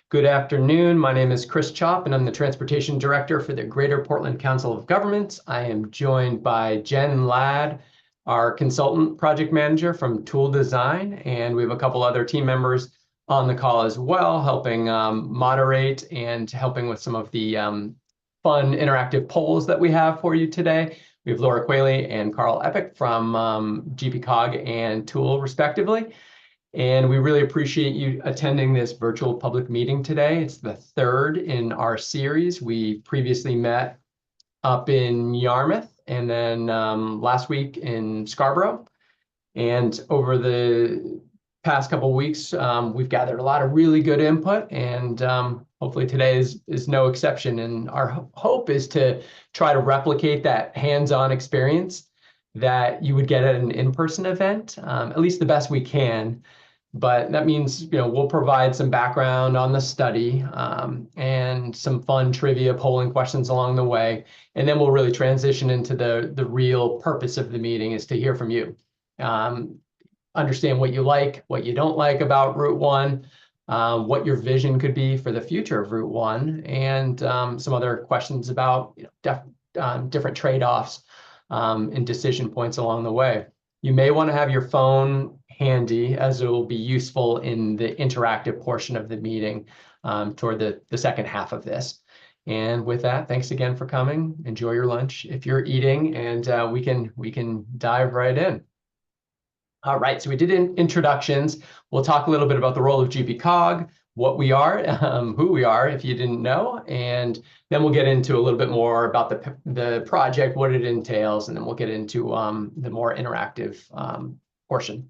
Good afternoon. My name is Chris Chop, and I'm the Transportation Director for the Greater Portland Council of Governments. I am joined by Jen Ladd, our Consultant Project Manager from Tool Design, and we have a couple other team members on the call as well, helping moderate and helping with some of the fun interactive polls that we have for you today. We have Laura Qualey and Carl Epic from GPCOG and Tool, respectively. And we really appreciate you attending this virtual public meeting today. It's the third in our series. We previously met up in Yarmouth and then last week in Scarborough. And over the past couple of weeks, we've gathered a lot of really good input, and hopefully today is no exception. And our hope is to try to replicate that hands-on experience that you would get at an in-person event, at least the best we can. But that means, we'll provide some background on the study and some fun trivia polling questions along the way. And then we'll really transition into the real purpose of the meeting is to hear from you. Understand what you like, what you don't like about Route 1, what your vision could be for the future of Route 1, and some other questions about different trade-offs and decision points along the way. You may want to have your phone handy, as it will be useful in the interactive portion of the meeting toward the second half of this. And with that, thanks again for coming. Enjoy your lunch if you're eating, and we can dive right in. All right, so we did introductions. We'll talk a little bit about the role of GPCOG, what we are, who we are, if you didn't know, and then we'll get into a little bit more about the project, what it entails, and then we'll get into the more interactive portion.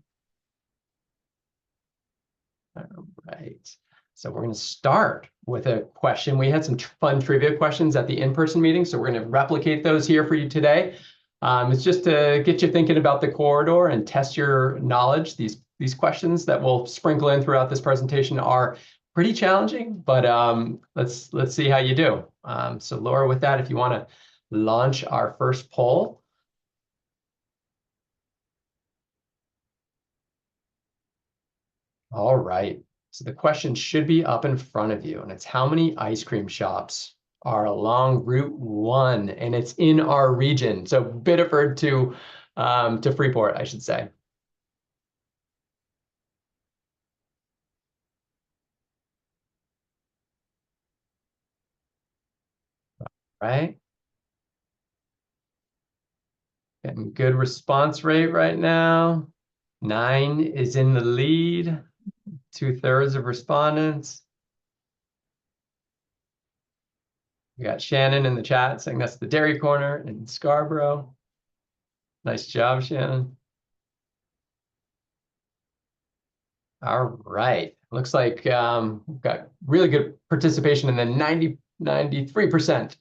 All right, so we're going to start with a question. We had some fun trivia questions at the in-person meeting, so we're going to replicate those here for you today. It's just to get you thinking about the corridor and test your knowledge. These questions that we'll sprinkle in throughout this presentation are pretty challenging, but let's see how you do. So Laura, with that, if you want to launch our first poll. All right, so the question should be up in front of you, and it's how many ice cream shops are along Route 1, and it's in our region. So Biddeford to Freeport, I should say. Right. Getting good response rate right now. 9 is in the lead. 2/3 of respondents. We got Shannon in the chat saying that's the Dairy Corner in Scarborough. Nice job, Shannon. All right. Looks like we've got really good participation in the 93%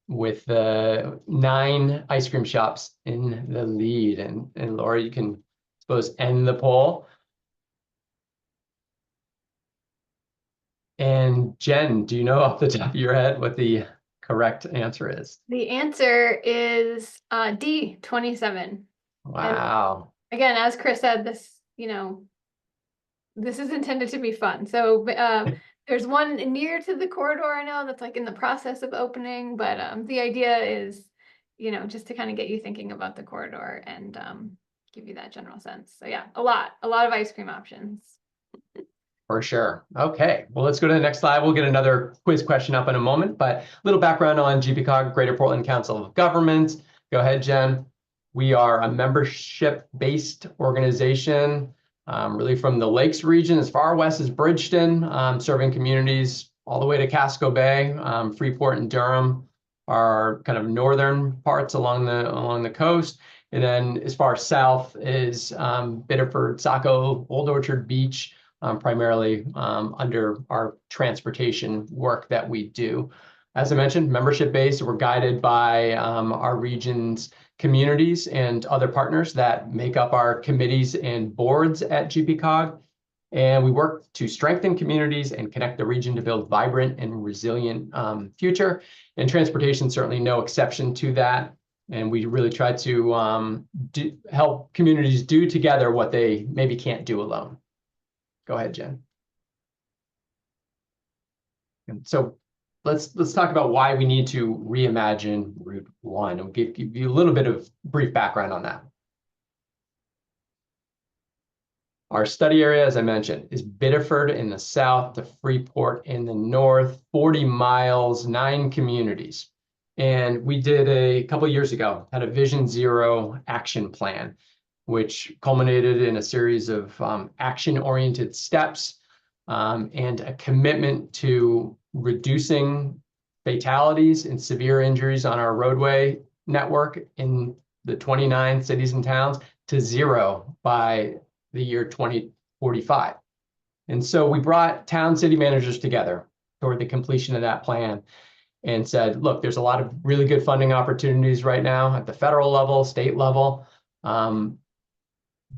with 9 ice cream shops in the lead. And Laura, you can, I suppose, end the poll. And Jen, do you know off the top of your head what the correct answer is? The answer is D, 27. Wow. And again, as Chris said, this is intended to be fun. So there's one near to the corridor, I know, that's like in the process of opening, but the idea is, just to kind of get you thinking about the corridor and give you that general sense. So yeah, a lot of ice cream options. For sure. Okay, well, let's go to the next slide. We'll get another quiz question up in a moment, but a little background on GPCOG, Greater Portland Council of Governments. Go ahead, Jen. We are a membership-based organization, really from the Lakes region as far west as Bridgeton, serving communities all the way to Casco Bay. Freeport and Durham are kind of northern parts along the coast. And then as far south is Biddeford, Saco, Old Orchard Beach, primarily under our transportation work that we do. As I mentioned, membership-based, we're guided by our region's communities and other partners that make up our committees and boards at GPCOG. And we work to strengthen communities and connect the region to build vibrant and resilient future. And transportation is certainly no exception to that. And we really try to help communities do together what they maybe can't do alone. Go ahead, Jen. And so let's talk about why we need to reimagine Route 1 and give you a little bit of brief background on that. Our study area, as I mentioned, is Biddeford in the south to Freeport in the north, 40 miles, 9 communities. And we did a couple of years ago, had a Vision Zero action plan, which culminated in a series of action-oriented steps and a commitment to reducing fatalities and severe injuries on our roadway network in the 29 cities and towns to 0 by the year 2045. And so we brought town city managers together toward the completion of that plan and said, look, there's a lot of really good funding opportunities right now at the federal level, state level.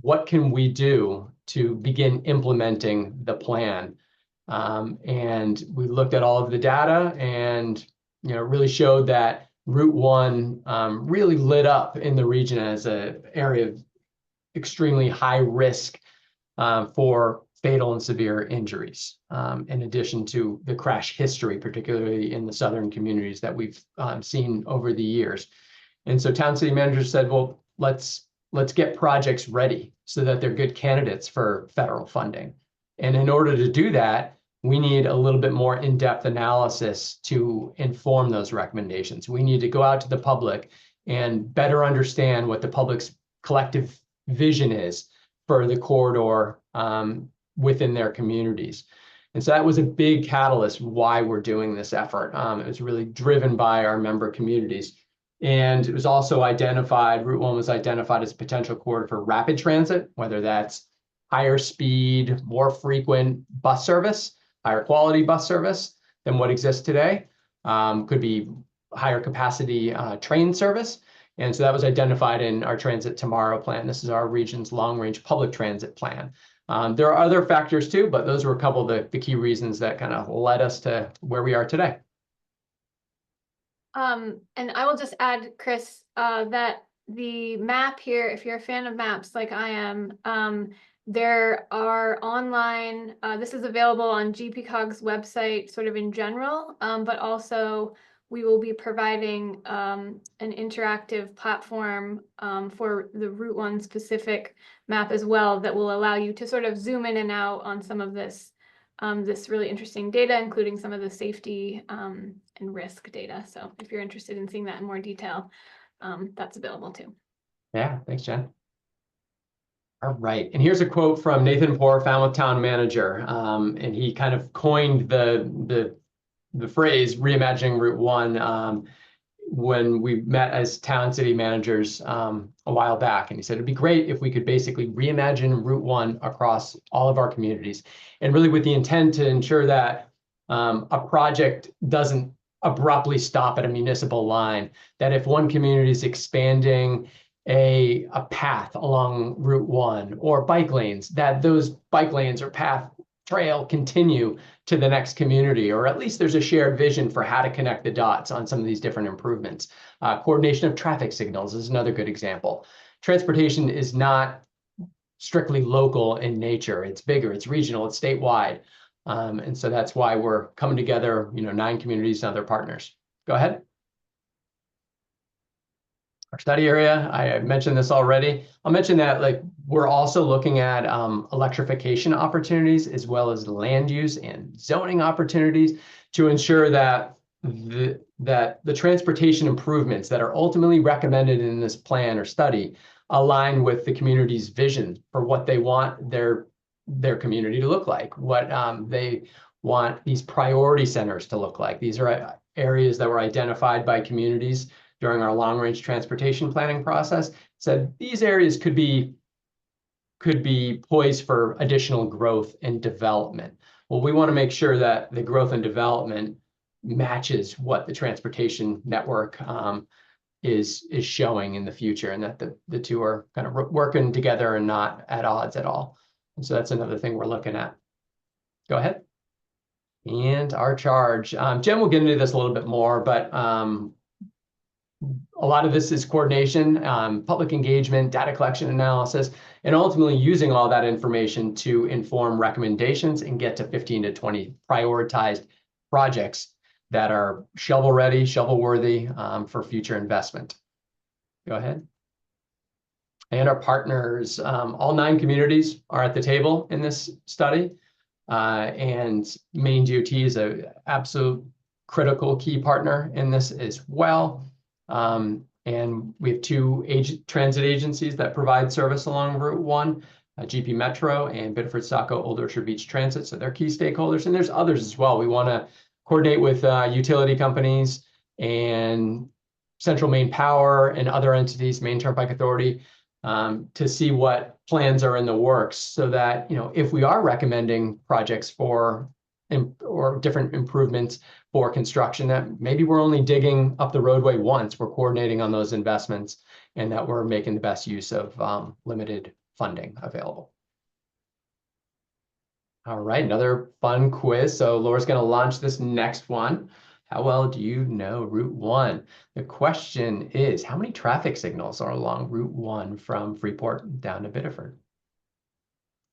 What can we do to begin implementing the plan? And we looked at all of the data and really showed that Route 1 really lit up in the region as an area of extremely high risk for fatal and severe injuries, in addition to the crash history, particularly in the southern communities that we've seen over the years. And so town city managers said, well, let's get projects ready so that they're good candidates for federal funding. And in order to do that, we need a little bit more in-depth analysis to inform those recommendations. We need to go out to the public and better understand what the public's collective vision is for the corridor within their communities. And so that was a big catalyst why we're doing this effort. It was really driven by our member communities. And it was also identified, Route 1 was identified as a potential corridor for rapid transit, whether that's higher speed, more frequent bus service, higher quality bus service than what exists today. Could be higher capacity train service. And so that was identified in our Transit Tomorrow plan. This is our region's long-range public transit plan. There are other factors too, but those were a couple of the key reasons that kind of led us to where we are today. And I will just add, Chris, that the map here, if you're a fan of maps like I am, there are online, this is available on GPCOG's website sort of in general, but also we will be providing an interactive platform for the Route 1 specific map as well that will allow you to sort of zoom in and out on some of this really interesting data, including some of the safety and risk data. So if you're interested in seeing that in more detail, that's available too. Yeah, thanks, Jen. All right, and here's a quote from Nathan Poor, Falmouth Town Manager, and he kind of coined the phrase reimagining Route 1 when we met as town city managers a while back. And he said, it'd be great if we could basically reimagine Route 1 across all of our communities, and really with the intent to ensure that a project doesn't abruptly stop at a municipal line, that if one community is expanding a path along Route 1 or bike lanes, that those bike lanes or path trail continue to the next community, or at least there's a shared vision for how to connect the dots on some of these different improvements. Coordination of traffic signals is another good example. Transportation is not strictly local in nature. It's bigger, it's regional, it's statewide. And so that's why we're coming together, 9 communities and other partners. Go ahead. Our study area, I mentioned this already. I'll mention that we're also looking at electrification opportunities as well as land use and zoning opportunities to ensure that the transportation improvements that are ultimately recommended in this plan or study align with the community's vision for what they want their community to look like, what they want these priority centers to look like. These are areas that were identified by communities during our long-range transportation planning process. Said these areas could be poised for additional growth and development. Well, we want to make sure that the growth and development matches what the transportation network is showing in the future, and that the two are kind of working together and not at odds at all. And so that's another thing we're looking at. Go ahead. And our charge. Jen will get into this a little bit more, but a lot of this is coordination, public engagement, data collection analysis, and ultimately using all that information to inform recommendations and get to 15 to 20 prioritized projects that are shovel-ready, shovel-worthy for future investment. Go ahead. And our partners, all 9 communities are at the table in this study. And Maine DOT is an absolute critical key partner in this as well. And we have 2 transit agencies that provide service along Route 1, GP Metro and Biddeford Saco Old Orchard Beach Transit. So they're key stakeholders, and there's others as well. We want to coordinate with utility companies and Central Maine Power and other entities, Maine Turnpike Authority, to see what plans are in the works, so that, you know, if we are recommending projects for or different improvements for construction, that maybe we're only digging up the roadway once, we're coordinating on those investments, and that we're making the best use of limited funding available. All right, another fun quiz. So Laura's going to launch this next one. How well do you know Route 1? The question is, how many traffic signals are along Route 1 from Freeport down to Biddeford?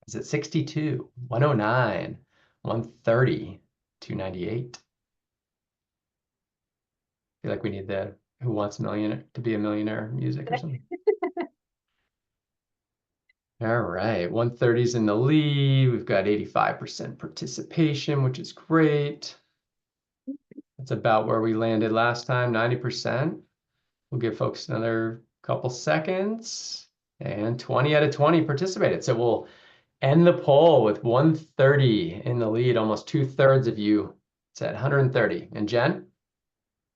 Is it 62, 109, 130, 298? I feel like we need the Who Wants a Millionaire to Be a Millionaire music or something. All right, 130 is in the lead. We've got 85% participation, which is great. That's about where we landed last time, 90%. We'll give folks another couple seconds, and 20 out of 20 participated. So we'll end the poll with 130 in the lead. Almost 2/3 of you said 130. And Jen?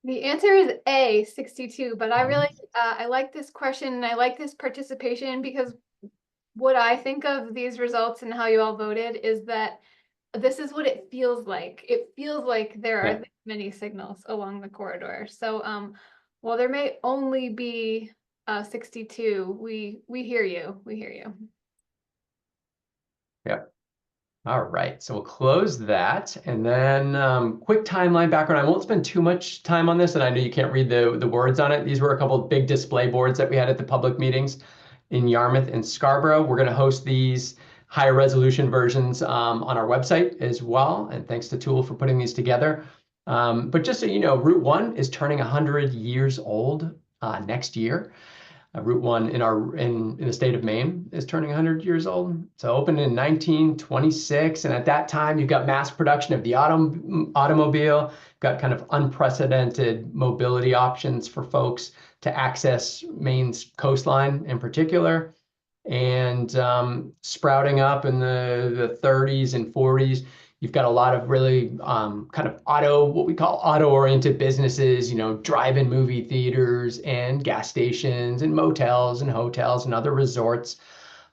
The answer is A, 62, but I really, I like this question and I like this participation, because what I think of these results and how you all voted is that this is what it feels like. It feels like there are this many signals along the corridor. So while there may only be 62, we hear you. We hear you. Yep. All right, so we'll close that, and then quick timeline background. I won't spend too much time on this, and I know you can't read the words on it. These were a couple of big display boards that we had at the public meetings in Yarmouth and Scarborough. We're going to host these higher resolution versions on our website as well, and thanks to Tool for putting these together. But just so you know, Route 1 is turning 100 years old next year. Route 1 in the state of Maine is turning 100 years old. So opened in 1926, and at that time you've got mass production of the automobile, got kind of unprecedented mobility options for folks to access Maine's coastline in particular, and sprouting up in the 30s and 40s. You've got a lot of really kind of what we call auto-oriented businesses, you know, drive-in movie theaters and gas stations and motels and hotels and other resorts.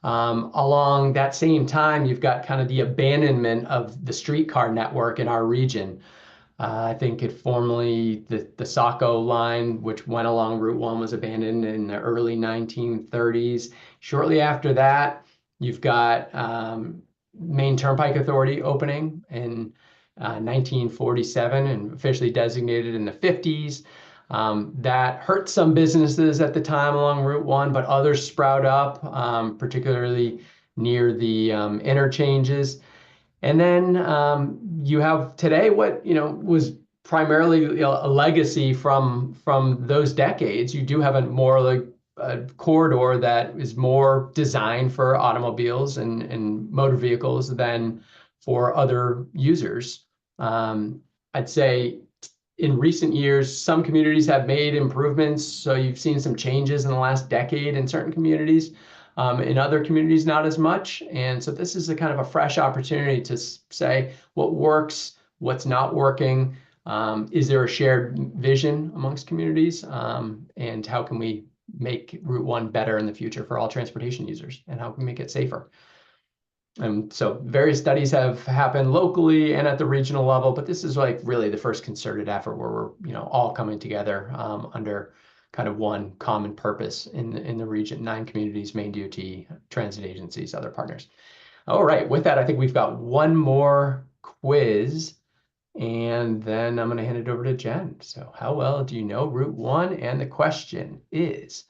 Along that same time, you've got kind of the abandonment of the streetcar network in our region. I think it formerly, the Saco line, which went along Route 1, was abandoned in the early 1930s. Shortly after that, you've got Maine Turnpike Authority opening in 1947 and officially designated in the 50s. That hurt some businesses at the time along Route 1, but others sprout up, particularly near the interchanges. And then you have today what, you know, was primarily a legacy from those decades. You do have a more like a corridor that is more designed for automobiles and motor vehicles than for other users. I'd say in recent years, some communities have made improvements. So you've seen some changes in the last decade in certain communities. In other communities, not as much. And so this is a kind of a fresh opportunity to say what works, what's not working. Is there a shared vision amongst communities? And how can we make Route 1 better in the future for all transportation users? And how can we make it safer? And so various studies have happened locally and at the regional level, but this is like really the first concerted effort where we're, you know, all coming together under kind of one common purpose in the region, 9 communities, Maine DOT, transit agencies, other partners. All right, with that, I think we've got one more quiz, and then I'm going to hand it over to Jen. So how well do you know Route 1? And the question is,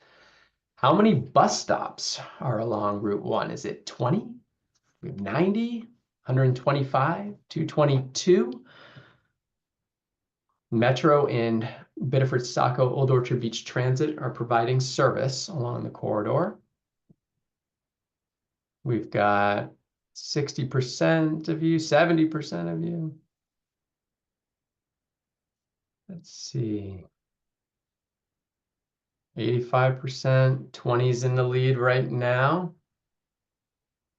how many bus stops are along Route 1? Is it 20? We have 90, 125, 222? Metro and Biddeford-Saco Old Orchard Beach Transit are providing service along the corridor. We've got 60% of you, 70% of you. Let's see. 85%, 20's in the lead right now.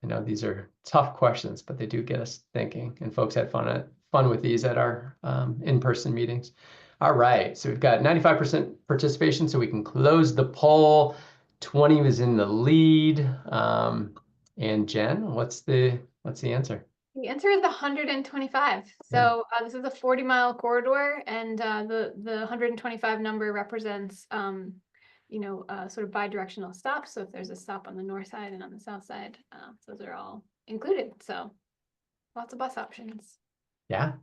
I know these are tough questions, but they do get us thinking, and folks had fun with these at our in-person meetings. All right, so we've got 95% participation, so we can close the poll. 20 was in the lead. And Jen, what's the answer? The answer is 125. So this is a 40-mile corridor, and the 125 number represents sort of bi-directional stops. So if there's a stop on the north side and on the south side, those are all included. So lots of bus options. Yeah.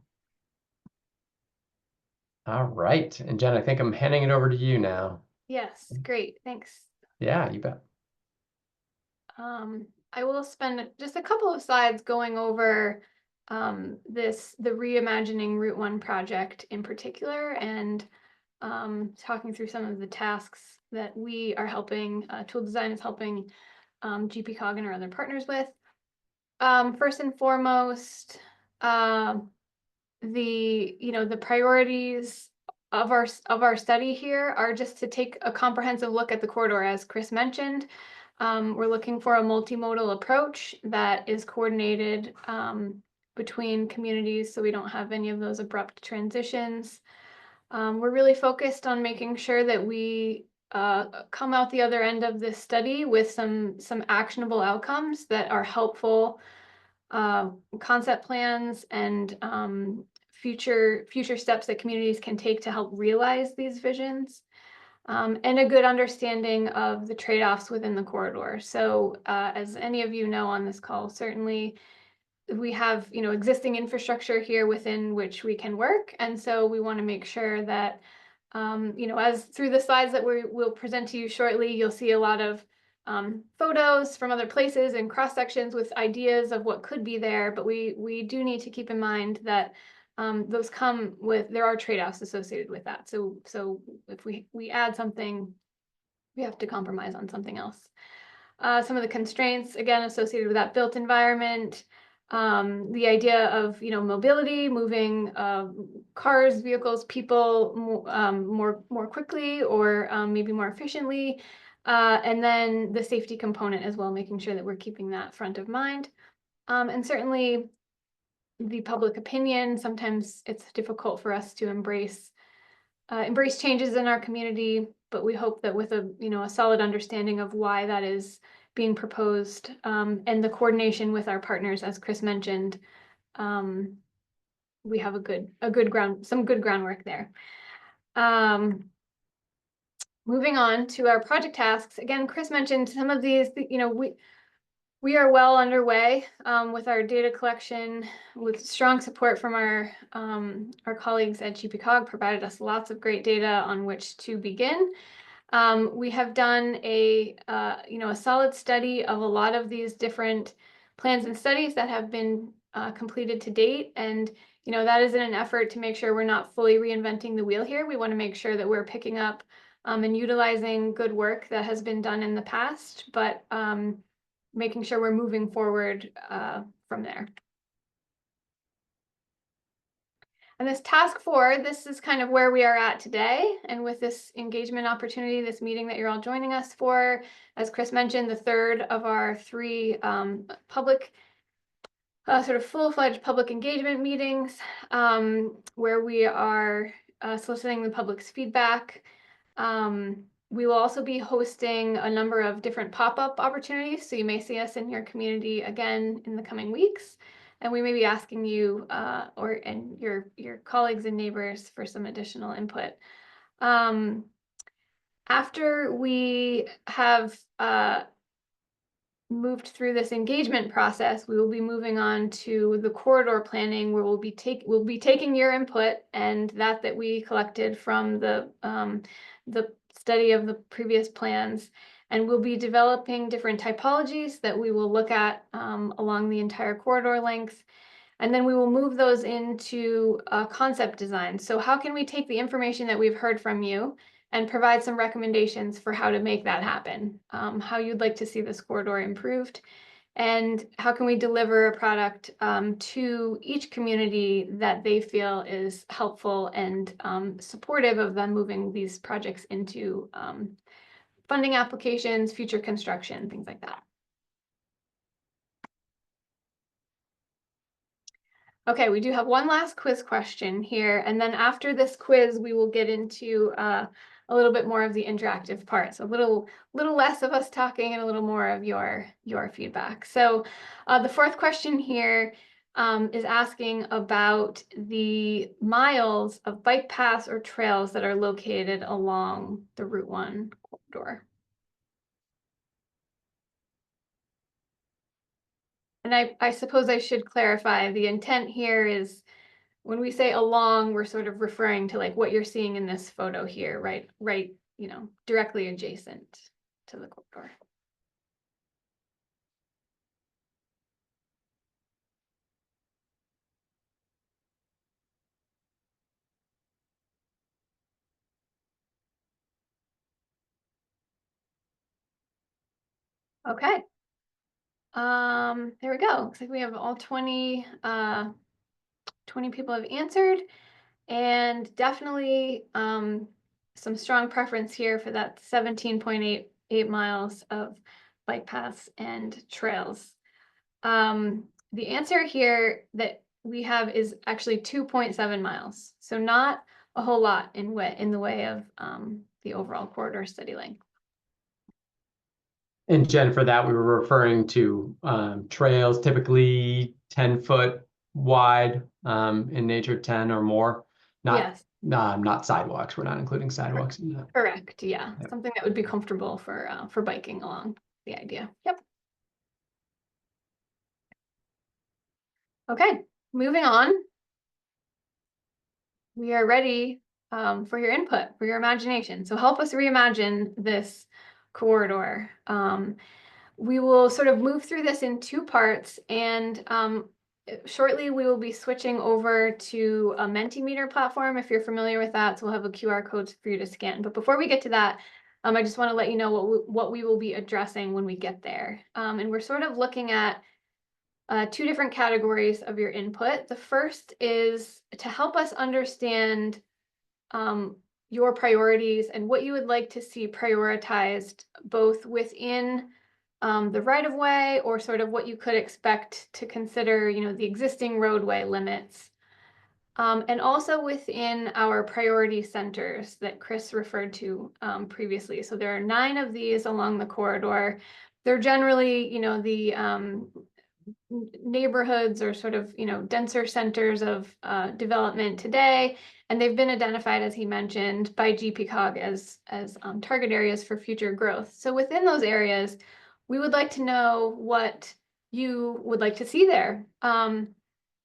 All right. And Jen, I think I'm handing it over to you now. Yes, great. Thanks. Yeah, you bet. I will spend just a couple of slides going over the Reimagining Route 1 project in particular, and talking through some of the tasks that we are helping, Tool Design is helping GPCOG and our other partners with. First and foremost, the priorities of our study here are just to take a comprehensive look at the corridor, as Chris mentioned. We're looking for a multimodal approach that is coordinated between communities, so we don't have any of those abrupt transitions. We're really focused on making sure that we come out the other end of this study with some actionable outcomes that are helpful concept plans and future steps that communities can take to help realize these visions, and a good understanding of the trade-offs within the corridor. So as any of you know on this call, certainly we have existing infrastructure here within which we can work, and so we want to make sure that as through the slides that we'll present to you shortly, you'll see a lot of photos from other places and cross sections with ideas of what could be there, but we do need to keep in mind that those come with, there are trade-offs associated with that. So if we add something, we have to compromise on something else. Some of the constraints, again, associated with that built environment, the idea of mobility, moving cars, vehicles, people more quickly or maybe more efficiently, and then the safety component as well, making sure that we're keeping that front of mind, and certainly the public opinion. Sometimes it's difficult for us to embrace changes in our community, but we hope that with a solid understanding of why that is being proposed, and the coordination with our partners, as Chris mentioned, we have some good groundwork there. Moving on to our project tasks. Again, Chris mentioned some of these, we are well underway with our data collection, with strong support from our colleagues at GPCOG, provided us lots of great data on which to begin. We have done a solid study of a lot of these different plans and studies that have been completed to date, and that is in an effort to make sure we're not fully reinventing the wheel here. We want to make sure that we're picking up and utilizing good work that has been done in the past, but making sure we're moving forward from there. And this task 4, this is kind of where we are at today. And with this engagement opportunity, this meeting that you're all joining us for, as Chris mentioned, the third of our 3 public, sort of full-fledged public engagement meetings, where we are soliciting the public's feedback. We will also be hosting a number of different pop-up opportunities, so you may see us in your community again in the coming weeks, and we may be asking you and your colleagues and neighbors for some additional input. After we have moved through this engagement process, we will be moving on to the corridor planning, where we'll be taking your input and that we collected from the study of the previous plans, and we'll be developing different typologies that we will look at along the entire corridor length. And then we will move those into concept design. So how can we take the information that we've heard from you and provide some recommendations for how to make that happen, how you'd like to see this corridor improved, and how can we deliver a product to each community that they feel is helpful and supportive of them moving these projects into funding applications, future construction, things like that. Okay, we do have one last quiz question here, and then after this quiz, we will get into a little bit more of the interactive part. So a little less of us talking and a little more of your feedback. So the fourth question here is asking about the miles of bike paths or trails that are located along the Route 1 corridor. And I suppose I should clarify, the intent here is when we say along, we're sort of referring to like what you're seeing in this photo here, right, directly adjacent to the corridor. Okay. There we go. Looks like we have all 20 people have answered, and definitely some strong preference here for that 17.88 miles of bike paths and trails. The answer here that we have is actually 2.7 miles. So not a whole lot in the way of the overall corridor study length. And Jen, for that, we were referring to trails, typically 10-foot wide, in nature, 10 or more. Yes, Not sidewalks. We're not including sidewalks in that. correct. Yeah, Yep. something that would be comfortable for biking along the idea. Yep. Okay, moving on. We are ready for your input, for your imagination. So help us reimagine this corridor. We will sort of move through this in two parts, and shortly we will be switching over to a Mentimeter platform, if you're familiar with that. So we'll have a QR code for you to scan. But before we get to that, I just want to let you know what we will be addressing when we get there. And we're sort of looking at two different categories of your input. The first is to help us understand your priorities and what you would like to see prioritized both within the right-of-way or sort of what you could expect to consider, the existing roadway limits. And also within our priority centers that Chris referred to previously. So there are 9 of these along the corridor. They're generally, the neighborhoods or sort of, denser centers of development today. And they've been identified, as he mentioned, by GPCOG as target areas for future growth. So within those areas, we would like to know what you would like to see there. And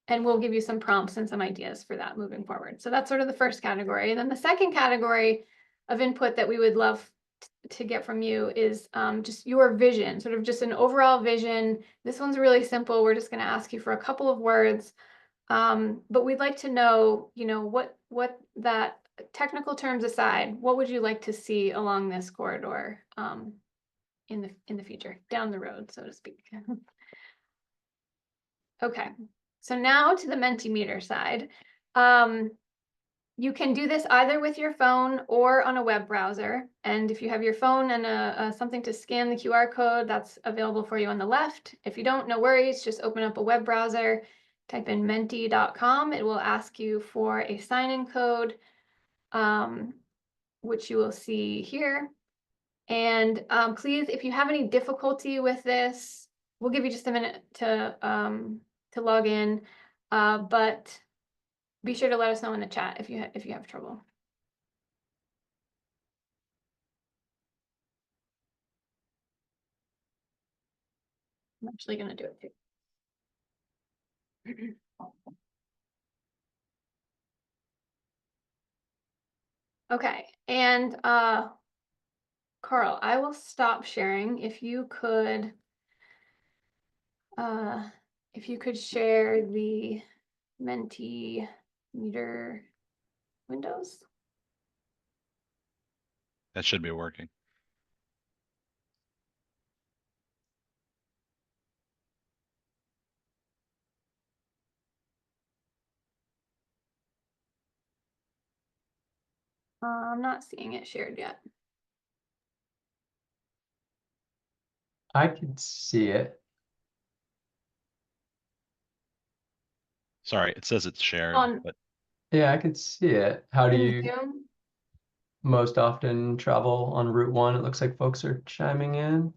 we'll give you some prompts and some ideas for that moving forward. So that's sort of the first category. And then the second category of input that we would love to get from you is just your vision, sort of just an overall vision. This one's really simple. We're just going to ask you for a couple of words. But we'd like to know, what that, technical terms aside, what would you like to see along this corridor in the future, down the road, so to speak. Okay, so now to the Mentimeter side. You can do this either with your phone or on a web browser. And if you have your phone and something to scan the QR code, that's available for you on the left. If you don't, no worries, just open up a web browser, type in menti.com. It will ask you for a sign-in code, which you will see here. And please, if you have any difficulty with this, we'll give you just a minute to log in, but be sure to let us know in the chat if you have trouble. I'm actually going to do it too. Okay, and Carl, I will stop sharing if you could if you could share the Mentimeter windows. That should be working. I'm not seeing it shared yet. I could see it. Sorry, it says it's shared, On but Yeah, I could see it. How do in you Zoom. most often travel on Route 1? It looks like folks are chiming in.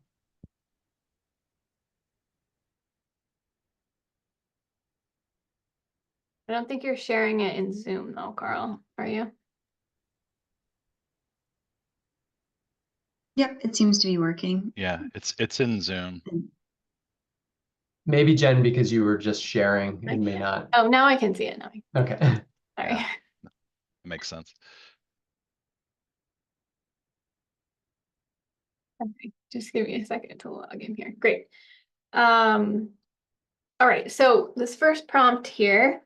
I don't think you're sharing it in Zoom though, Carl, are you? Yep, it seems to be working. yeah, it's in Zoom. Maybe Jen, because you were just sharing, it may Okay. not. Oh, now I can see it now. Okay. Sorry. Yeah. It makes sense. Okay, just give me a second to log in here. Great. All right, so this first prompt here,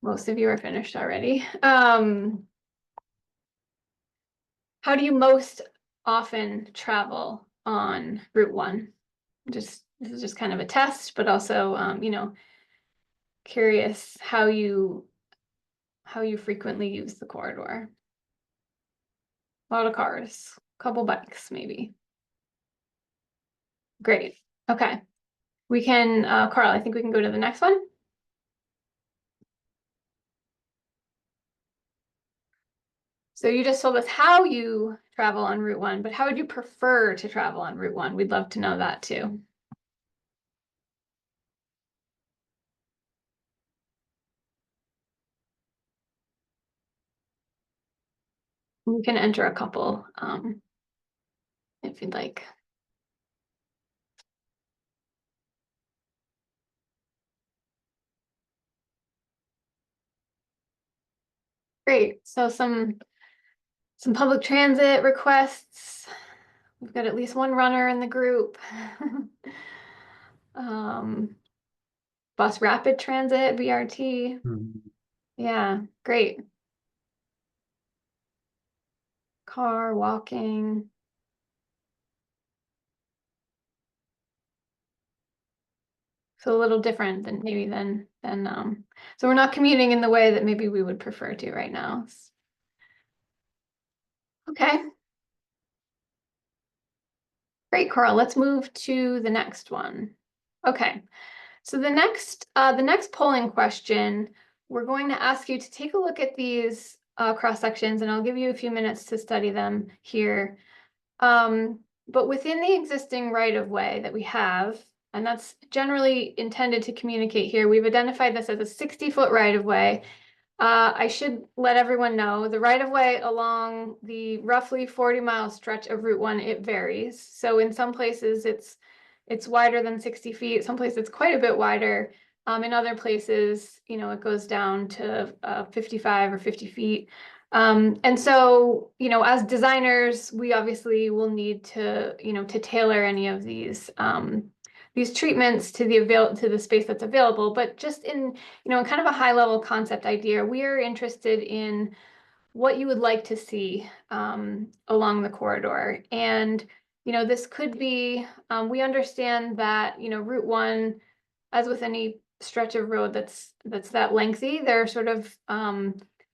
most of you are finished already. How do you most often travel on Route 1? This is just kind of a test, but also, curious how you frequently use the corridor. A lot of cars, a couple bikes, maybe. Great. Okay. We can, Carl, I think we can go to the next one. So you just told us how you travel on Route 1, but how would you prefer to travel on Route 1? We'd love to know that too. You can enter a couple if you'd like. Great. So some public transit requests. We've got at least one runner in the group. Bus rapid transit, BRT. Mhm. Yeah, great. Car, walking. So a little different than maybe so we're not commuting in the way that maybe we would prefer to right now. Okay. Great, Carl. Let's move to the next one. Okay. So the next polling question, we're going to ask you to take a look at these cross sections, and I'll give you a few minutes to study them here. But within the existing right of way that we have, and that's generally intended to communicate here, we've identified this as a 60-foot right of way. I should let everyone know the right of way along the roughly 40-mile stretch of Route 1, it varies. So in some places it's wider than 60 feet. Some places it's quite a bit wider. In other places, it goes down to 55 or 50 feet. And so, as designers, we obviously will need to, to tailor any of these treatments to the space that's available. But just in, in kind of a high level concept idea, we are interested in what you would like to see along the corridor. And, this could be, we understand that, Route 1, as with any stretch of road that's that lengthy, there are sort of,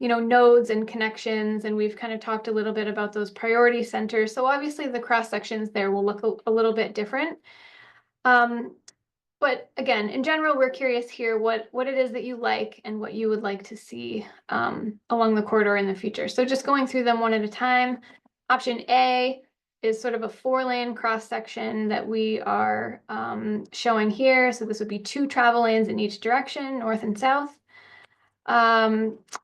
nodes and connections, and we've kind of talked a little bit about those priority centers. So obviously the cross sections there will look a little bit different. But again, in general, we're curious here what it is that you like and what you would like to see along the corridor in the future. So just going through them one at a time. Option A is sort of a 4-lane cross section that we are showing here. So this would be 2 travel lanes in each direction, north and south,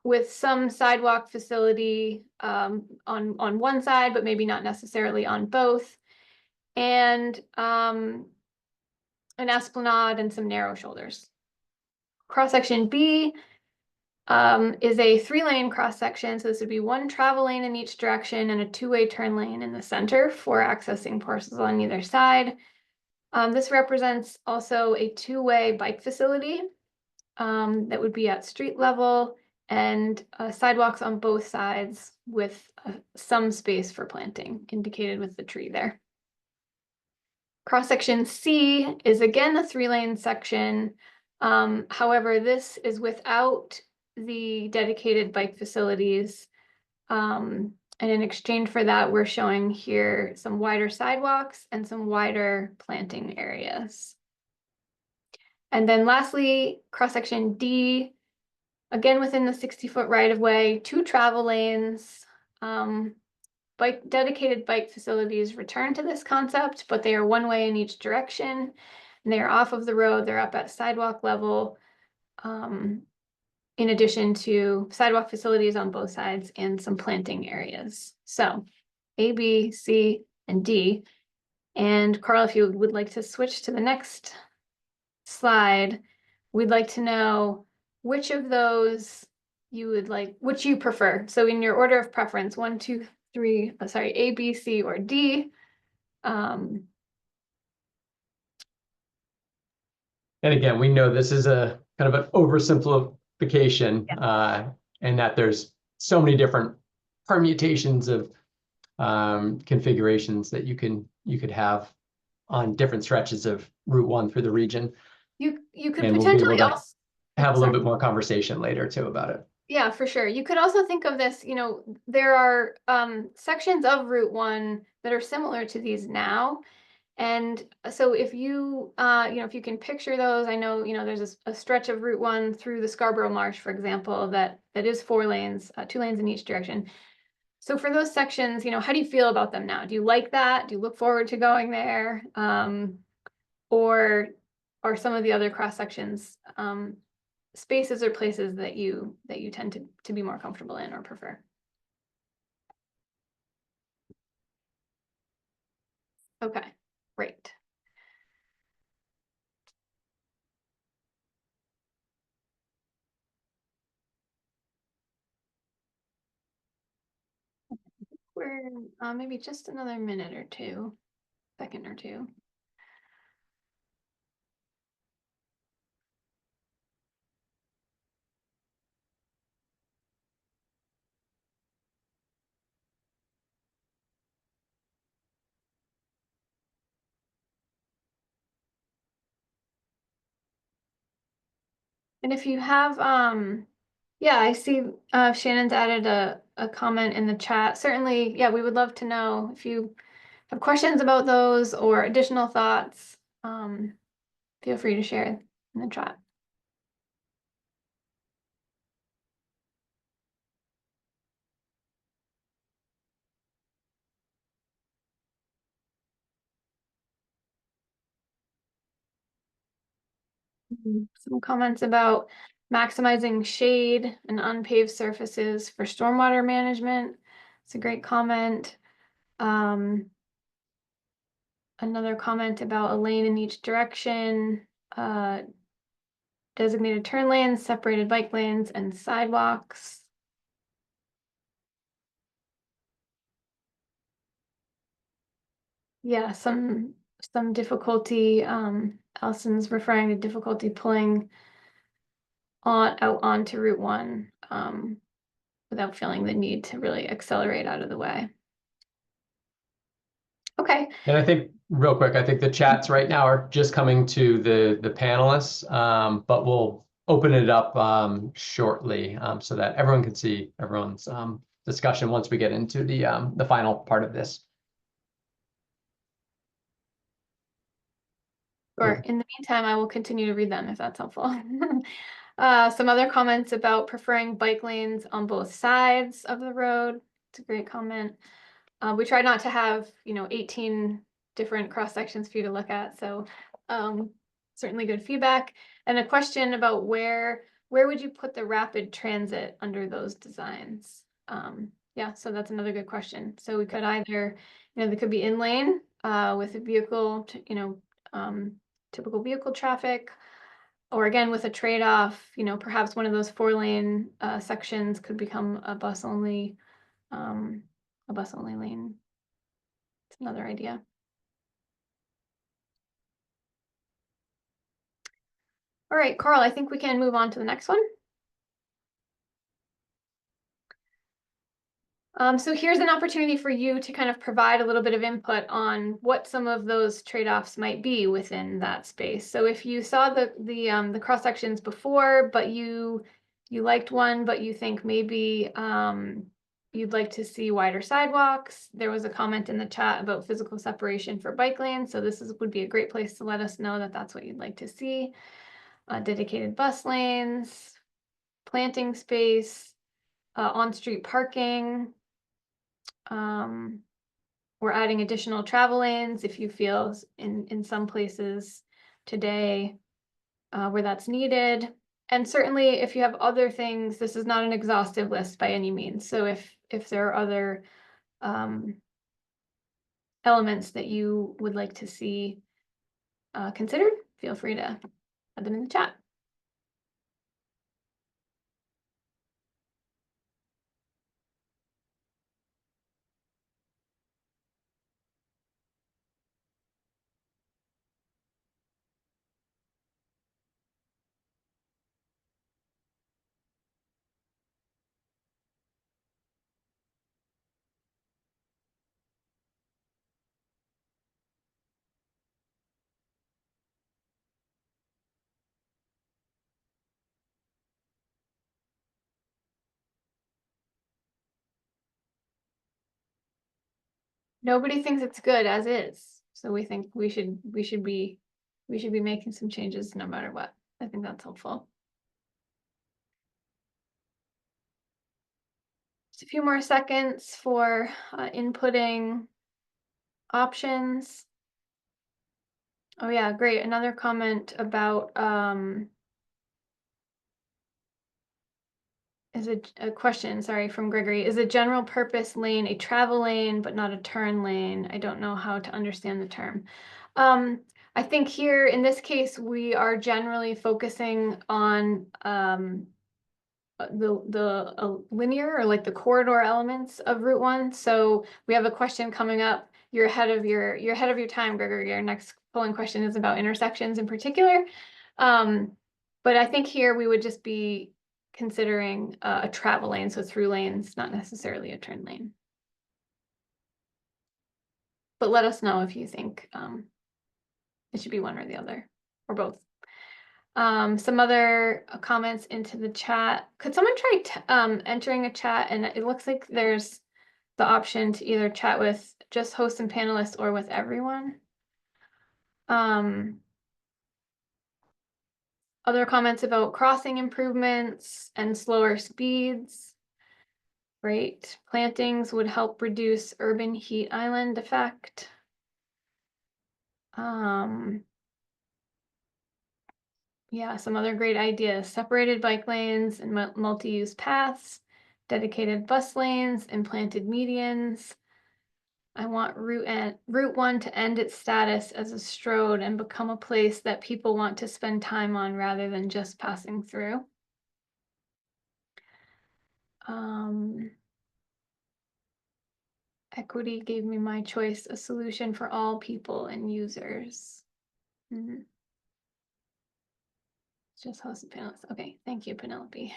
with some sidewalk facility on one side, but maybe not necessarily on both. And an esplanade and some narrow shoulders. Cross section B is a 3-lane cross section. So this would be 1 travel lane in each direction and a 2-way turn lane in the center for accessing parcels on either side. This represents also a two-way bike facility that would be at street level and sidewalks on both sides with some space for planting indicated with the tree there. Cross-section C is again a 3-lane section. However, this is without the dedicated bike facilities. And in exchange for that, we're showing here some wider sidewalks and some wider planting areas. And then lastly, cross-section D, again within the 60-foot right-of-way, 2 travel lanes. Dedicated bike facilities return to this concept, but they are one way in each direction. And they are off of the road, they're up at sidewalk level. In addition to sidewalk facilities on both sides and some planting areas. So A, B, C, and D. And Carl, if you would like to switch to the next slide, we'd like to know which of those you would like, which you prefer. So in your order of preference, 1, 2, 3, A, B, C, or D. And again, we know this is a kind of an oversimplification, and that there's so many different permutations of configurations that you could have on different stretches of Route 1 through the region. You could And we'll be potentially able to also have a little bit more conversation later too about it. Yeah, for sure. You could also think of this, there are sections of Route 1 that are similar to these now. And so if you, if you can picture those, I know, there's a stretch of Route 1 through the Scarborough Marsh, for example, that is 4 lanes, 2 lanes in each direction. So for those sections, how do you feel about them now? Do you like that? Do you look forward to going there? Or are some of the other cross sections spaces or places that you tend to be more comfortable in or prefer? Okay, great. We're maybe just another minute or two, second or two. And if you have, yeah, I see Shannon's added a comment in the chat. Certainly, yeah, we would love to know if you have questions about those or additional thoughts. Feel free to share in the chat. Some comments about maximizing shade and unpaved surfaces for stormwater management. It's a great comment. Another comment about a lane in each direction, designated turn lanes, separated bike lanes, and sidewalks. Yeah, some difficulty. Allison's referring to difficulty pulling out onto Route 1 without feeling the need to really accelerate out of the way. Okay. And I think real quick, I think the chats right now are just coming to the panelists, but we'll open it up shortly so that everyone can see everyone's discussion once we get into the final part of this. Sure. In the meantime, I will continue to read them if that's helpful. Some other comments about preferring bike lanes on both sides of the road. It's a great comment. We try not to have, 18 different cross sections for you to look at. So certainly good feedback. And a question about where would you put the rapid transit under those designs? Yeah, so that's another good question. So we could either, they could be in lane with a vehicle, typical vehicle traffic, or again with a trade-off, perhaps one of those 4-lane sections could become a bus only lane. It's another idea. All right, Carl, I think we can move on to the next one. So here's an opportunity for you to kind of provide a little bit of input on what some of those trade-offs might be within that space. So if you saw the cross sections before, but you liked one, but you think maybe you'd like to see wider sidewalks. There was a comment in the chat about physical separation for bike lanes, so this would be a great place to let us know that that's what you'd like to see. Dedicated bus lanes, planting space, on-street parking. We're adding additional travel lanes if you feel in some places today where that's needed. And certainly if you have other things, this is not an exhaustive list by any means. So if there are other elements that you would like to see considered, feel free to add them in the chat. Nobody thinks it's good as is. So we think we should be making some changes no matter what. I think that's helpful. Just a few more seconds for inputting options. Oh yeah, great. Another comment about is a question, sorry, from Gregory. Is a general purpose lane a travel lane but not a turn lane? I don't know how to understand the term. I think here in this case we are generally focusing on the linear or like the corridor elements of Route 1. So we have a question coming up. You're ahead of your time, Gregory. Your next polling question is about intersections in particular. But I think here we would just be considering a travel lane, so through lanes, not necessarily a turn lane. But let us know if you think it should be one or the other, or both. Some other comments into the chat. Could someone try entering a chat? And it looks like there's the option to either chat with just hosts and panelists or with everyone. Other comments about crossing improvements and slower speeds. Great. Plantings would help reduce urban heat island effect. Yeah, some other great ideas. Separated bike lanes and multi-use paths, dedicated bus lanes, and planted medians. I want Route 1 to end its status as a stroad and become a place that people want to spend time on rather than just passing through. Equity gave me my choice, a solution for all people and users. Just host and panelists. Okay, thank you, Penelope.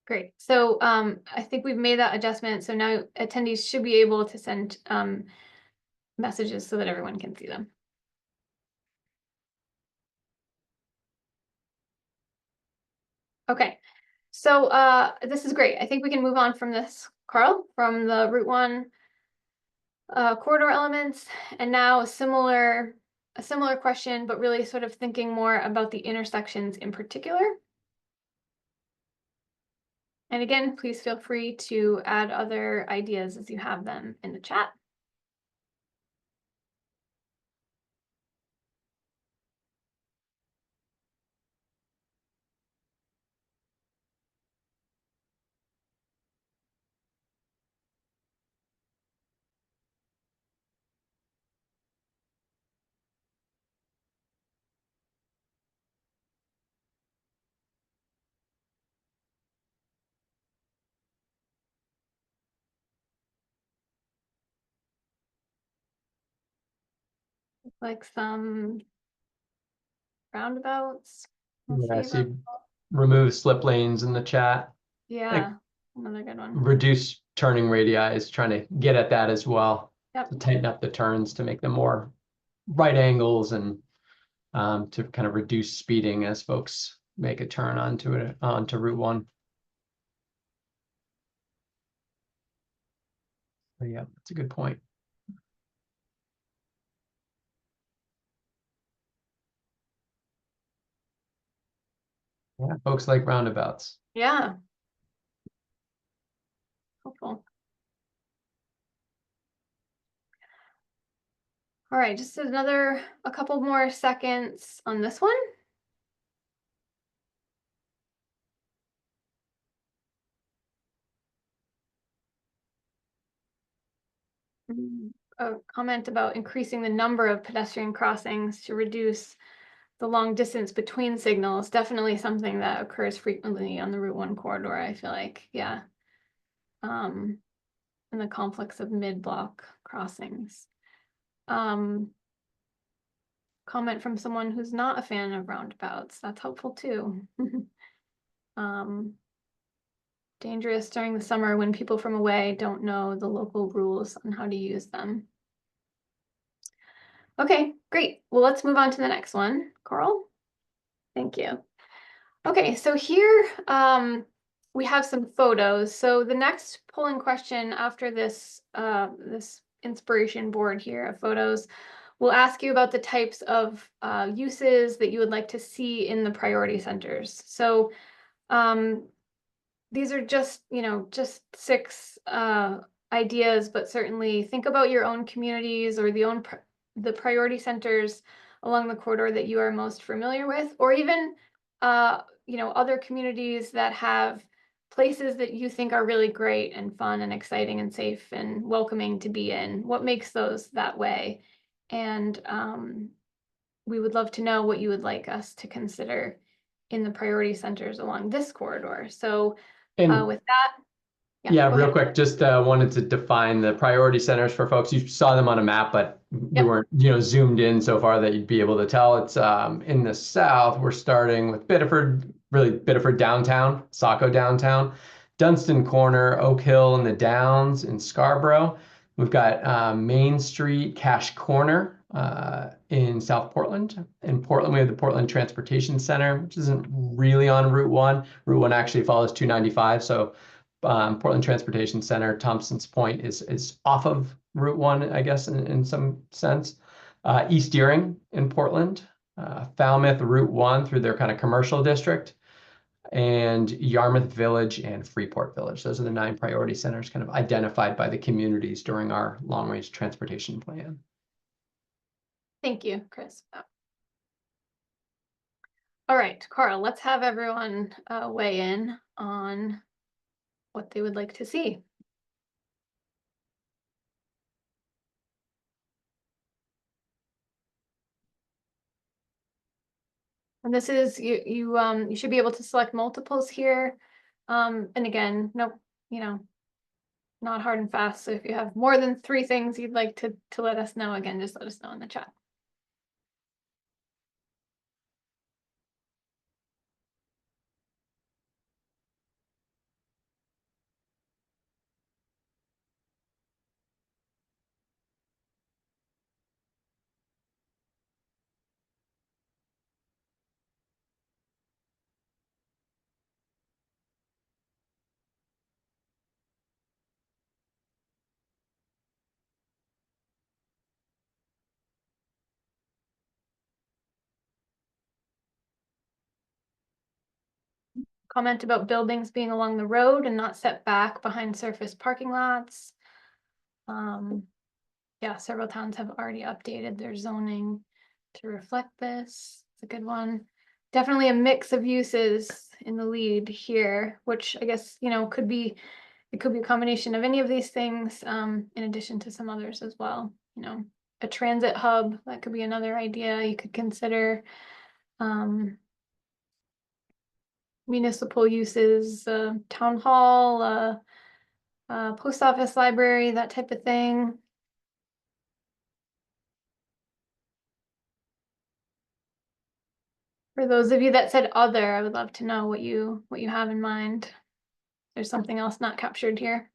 Great. So I think we've made that adjustment. So now attendees should be able to send messages so that everyone can see them. Okay. So this is great. I think we can move on from this, Carl, from the Route 1 corridor elements. And now a similar question, but really sort of thinking more about the intersections in particular. And again, please feel free to add other ideas as you have them in the chat. like some roundabouts. We'll Yeah, I see about- see remove slip lanes in the chat. Yeah, another good one. Reduce turning radii is trying to get at that as well. Yep. To tighten up the turns to make them more right angles and to kind of reduce speeding as folks make a turn onto Route 1. So yeah, that's a good point. Yeah, folks like roundabouts. Yeah. Helpful. All right, just a couple more seconds on this one. A comment about increasing the number of pedestrian crossings to reduce the long distance between signals. Definitely something that occurs frequently on the Route 1 corridor, I feel like. Yeah. And the conflicts of mid-block crossings. Comment from someone who's not a fan of roundabouts. That's helpful too. Dangerous during the summer when people from away don't know the local rules on how to use them. Okay, great. Well, let's move on to the next one. Coral? Thank you. Okay, so here we have some photos. So the next polling question after this this inspiration board here of photos will ask you about the types of uses that you would like to see in the priority centers. So these are just, just 6 ideas, but certainly think about your own communities or the priority centers along the corridor that you are most familiar with, or even other communities that have places that you think are really great and fun and exciting and safe and welcoming to be in. What makes those that way? And we would love to know what you would like us to consider in the priority centers along this corridor. So And with that, yeah, go real ahead. quick, just wanted to define the priority centers for folks. You saw them on a map, but we Yep. weren't, zoomed in so far that you'd be able to tell. It's in the south, we're starting with Biddeford, really Biddeford downtown, Saco downtown, Dunstan Corner, Oak Hill, and the Downs in Scarborough. We've got Main Street, Cache Corner in South Portland. In Portland, we have the Portland Transportation Center, which isn't really on Route 1. Route 1 actually follows 295, so Portland Transportation Center, Thompson's Point is off of Route 1, I guess, in some sense. East Deering in Portland, Falmouth Route 1 through their kind of commercial district, and Yarmouth Village and Freeport Village. Those are the 9 priority centers kind of identified by the communities during our long-range transportation plan. Thank you, Chris. All right, Carl, let's have everyone weigh in on what they would like to see. And this is you should be able to select multiples here. And again, no, not hard and fast. So if you have more than 3 things you'd like to let us know, again, just let us know in the chat. Comment about buildings being along the road and not set back behind surface parking lots. Yeah, several towns have already updated their zoning to reflect this. It's a good one. Definitely a mix of uses in the lead here, which I guess, it could be a combination of any of these things, in addition to some others as well. A transit hub, that could be another idea you could consider. Municipal uses, town hall, post office, library, that type of thing. For those of you that said other, I would love to know what you have in mind. There's something else not captured here.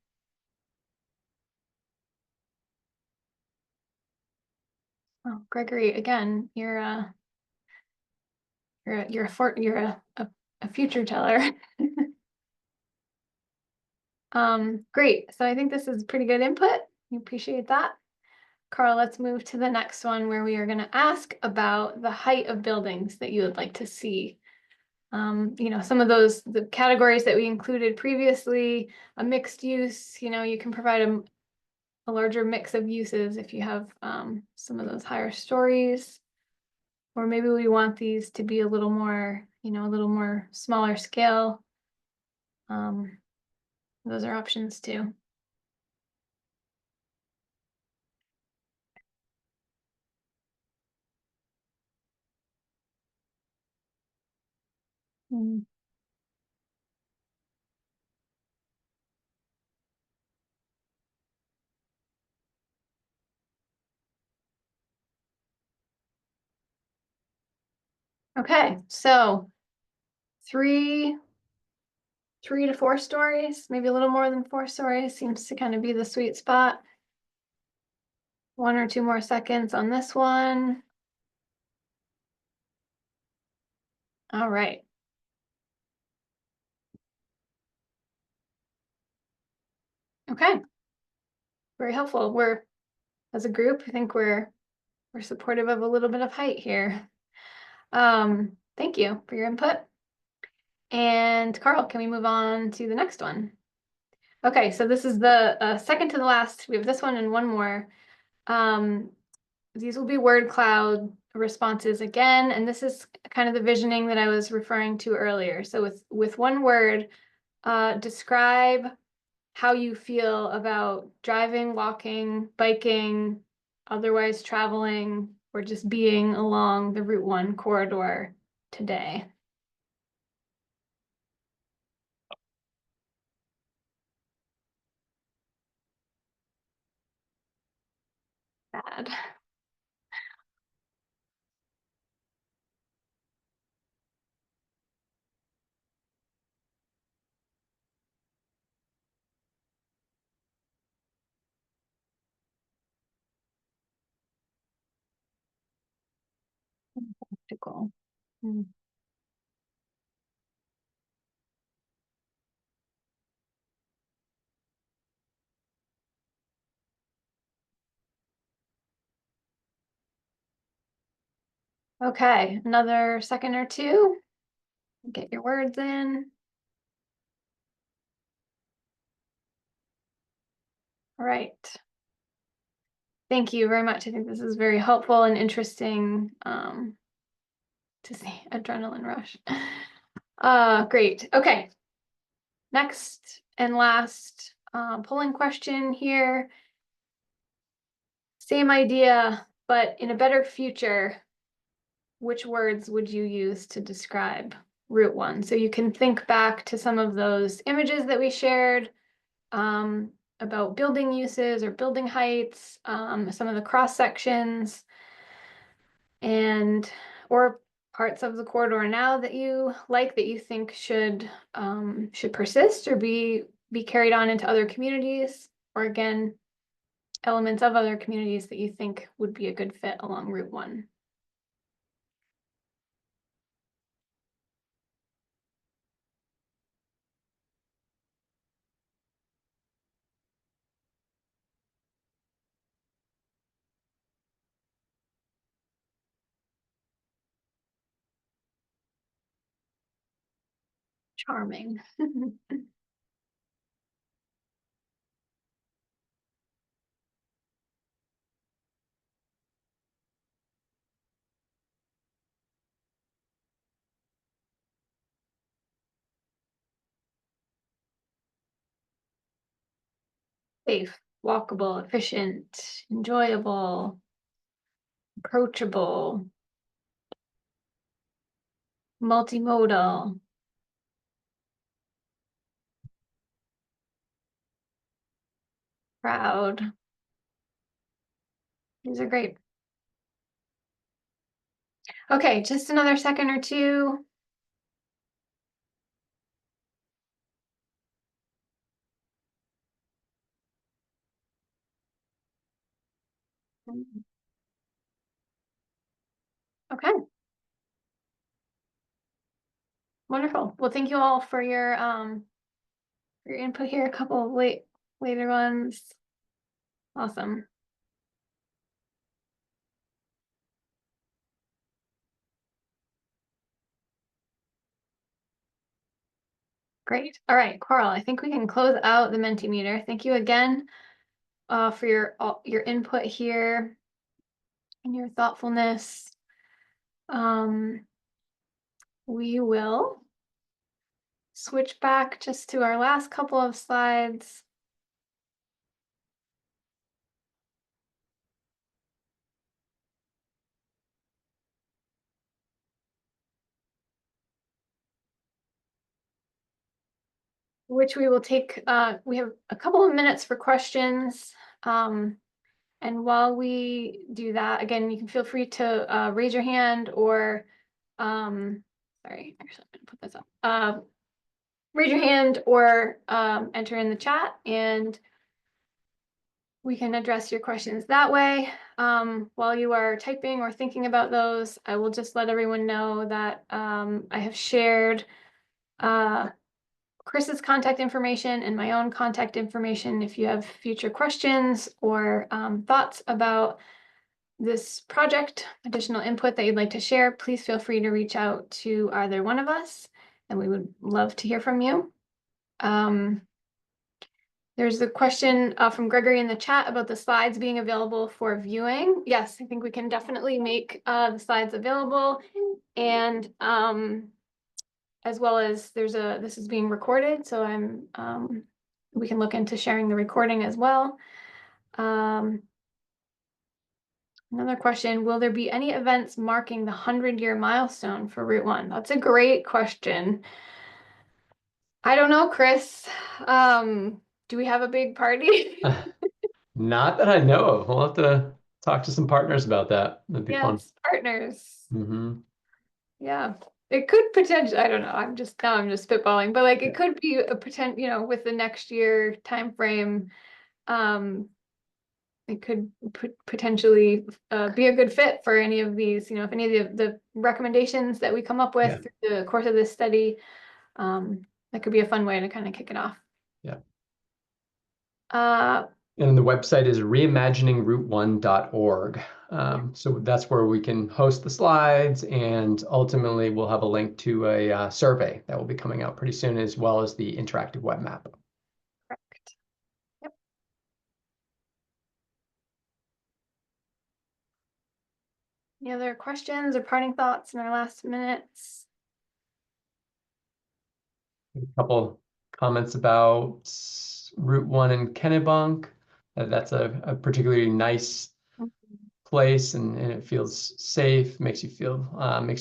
Oh, Gregory, again, you're a future teller. Great. So I think this is pretty good input. We appreciate that. Carl, let's move to the next one where we are going to ask about the height of buildings that you would like to see. Some of the categories that we included previously, a mixed use, you can provide a larger mix of uses if you have some of those higher stories. Or maybe we want these to be a little more, a little more smaller scale. Those are options too. Okay, so 3 to 4 stories, maybe a little more than 4 stories seems to kind of be the sweet spot. 1 or 2 more seconds on this one. All right. Okay. Very helpful. As a group, I think we're supportive of a little bit of height here. Thank you for your input. And Carl, can we move on to the next one? Okay, so this is the second to the last. We have this one and one more. These will be word cloud responses again, and this is kind of the visioning that I was referring to earlier. So with one word, describe how you feel about driving, walking, biking, otherwise traveling, or just being along the Route 1 corridor today. Bad. Practical. Okay, another second or two. Get your words in. All right. Thank you very much. I think this is very helpful and interesting to see. Adrenaline rush. Great. Okay. Next and last polling question here. Same idea, but in a better future, which words would you use to describe Route 1? So you can think back to some of those images that we shared about building uses or building heights, some of the cross sections, or parts of the corridor now that you like, that you think should persist or be carried on into other communities, or again, elements of other communities that you think would be a good fit along Route 1. Charming. Safe, walkable, efficient, enjoyable, approachable, multimodal. Proud. These are great. Okay, just another second or two. Okay. Wonderful. Well, thank you all for your input here. A couple of later ones. Awesome. Great. All right, Coral, I think we can close out the Mentimeter. Thank you again for your input here and your thoughtfulness. We will switch back just to our last couple of slides. Which we will take, we have a couple of minutes for questions. And while we do that, again, you can feel free to raise your hand or, sorry, actually, I'm gonna put this up. Raise your hand or enter in the chat and we can address your questions that way. While you are typing or thinking about those, I will just let everyone know that I have shared Chris's contact information and my own contact information. If you have future questions or thoughts about this project, additional input that you'd like to share, please feel free to reach out to either one of us, and we would love to hear from you. There's a question from Gregory in the chat about the slides being available for viewing. Yes, I think we can definitely make the slides available, and as well as this is being recorded, so we can look into sharing the recording as well. Another question, will there be any events marking the 100-year milestone for Route 1? That's a great question. I don't know, Chris. Do we have a big party? Not that I know of. We'll have to talk to some partners about that. That'd be fun. Yes, partners. Mm-hmm. Yeah. It could potentially, I don't know, I'm just spitballing, but like it could be a potential, with the next year time frame, it could potentially be a good fit for any of these, if any of the recommendations that we come up with through the course of this study, that could be a fun way to kind of kick it off. Yeah. Uh, And the website is reimaginingroute1.org. So that's where we can host the slides, and ultimately we'll have a link to a survey that will be coming out pretty soon, as well as the interactive web map. Correct. Yep. Any other questions or parting thoughts in our last minutes? A couple comments about Route 1 in Kennebunk. That's a particularly nice place, and it feels safe, makes you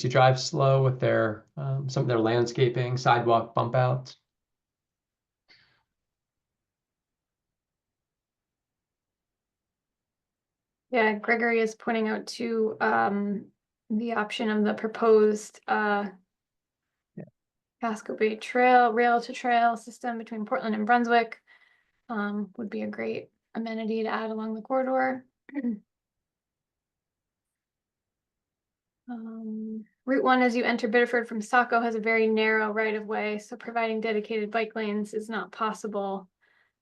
drive slow with their some of their landscaping, sidewalk bump outs. Yeah, Gregory is pointing out to the option of the proposed Casco Bay Trail, rail to trail system between Portland and Brunswick would be a great amenity to add along the corridor. Route 1, as you enter Biddeford from Saco, has a very narrow right of way, so providing dedicated bike lanes is not possible.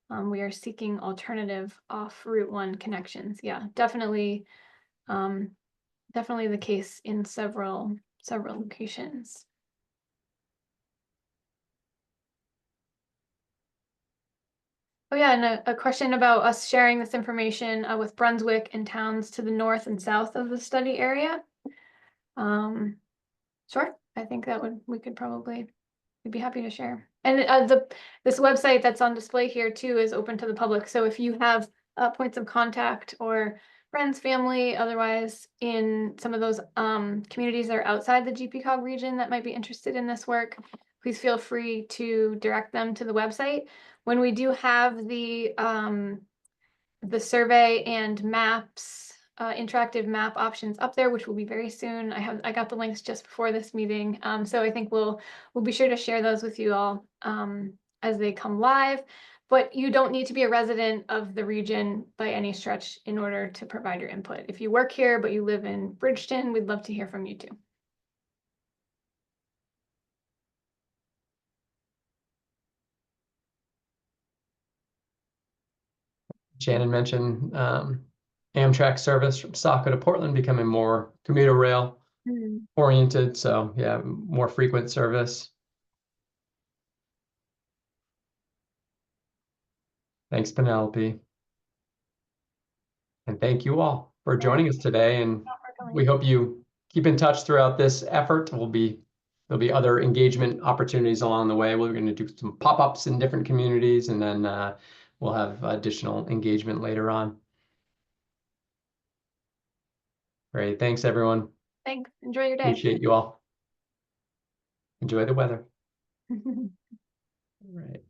We are seeking alternative off Route 1 connections. Yeah, definitely the case in several locations. Oh yeah, and a question about us sharing this information with Brunswick and towns to the north and south of the study area. Sure, I think we'd be happy to share. And this website that's on display here too is open to the public. So if you have points of contact or friends, family, otherwise in some of those communities that are outside the GPCOG region that might be interested in this work, please feel free to direct them to the website. When we do have the survey and maps interactive map options up there, which will be very soon. I got the links just before this meeting. So I think we'll be sure to share those with you all as they come live. But you don't need to be a resident of the region by any stretch in order to provide your input. If you work here, but you live in Bridgeton, we'd love to hear from you too. Shannon mentioned Amtrak service from Saco to Portland becoming more commuter rail oriented. So yeah, more frequent service. Thanks, Penelope. And thank you all for joining us today. And we hope you keep in touch throughout this effort. There'll be other engagement opportunities along the way. We're going to do some pop-ups in different communities, and then we'll have additional engagement later on. Great. Thanks, everyone. Thanks. Enjoy your day. Appreciate you all. Enjoy the weather. All right.